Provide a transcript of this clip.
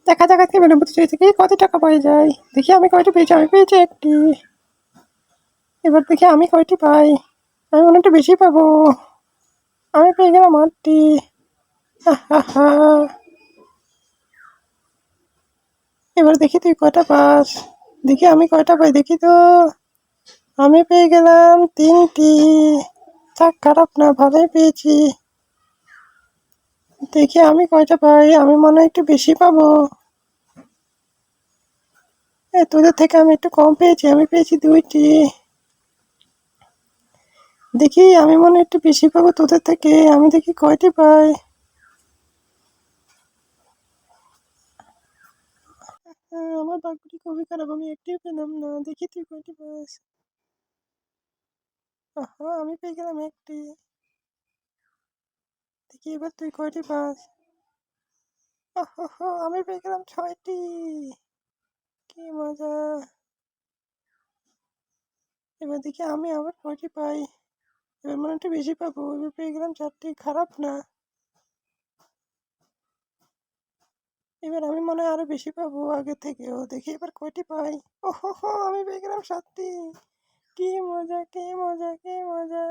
দেখা যাক আজকে বেলুন প্রতিযোগিতা থেকে কত টাকা পাওয়া যায়। দেখি আমি কয়টি পেয়েছি। আমি পেয়েছি একটি। এবার দেখি আমি কয়টি পাই। আমি মনে হয় একটু বেশি পাবো। আমি পেয়ে গেলাম 8টি। হা। এবার দেখি তুই কয়টা পাস। দেখি আমি কয়টা পাই, দেখি তো। আমি পেয়ে গেলাম 3টি। থাক, খারাপ না, ভালোই পেয়েছি। দেখি আমি কয়টা পাই। আমি মনে হয় একটু বেশি পাবো। তোদের থেকে আমি একটু কম পেয়েছি। আমি পেয়েছি 2টি। দেখি আমি মনে হয় একটু বেশি পাবো তোদের থেকে। আমি দেখি কয়টি পাই। আমার ভাগ্যটি খুবই খারাপ, আমি একটিও পেলাম না। দেখি তুই কয়টি পাস। আমি পেয়ে গেলাম একটি। দেখি এবার তুই কয়টি পাস। আমি পেয়ে গেলাম 6টি। কি মজা। এবার দেখি আমি আবার কয়টি পাই। এবার মনে হয় একটু বেশি পাবো। এবার পেয়ে গেলাম 4টি। খারাপ না। এবার আমি মনে হয় আরো বেশি পাবো আগে থেকেও। দেখি এবার কয়টি পাই। আমি পেয়ে গেলাম 7টি। কি মজা, কি মজা, কি মজা।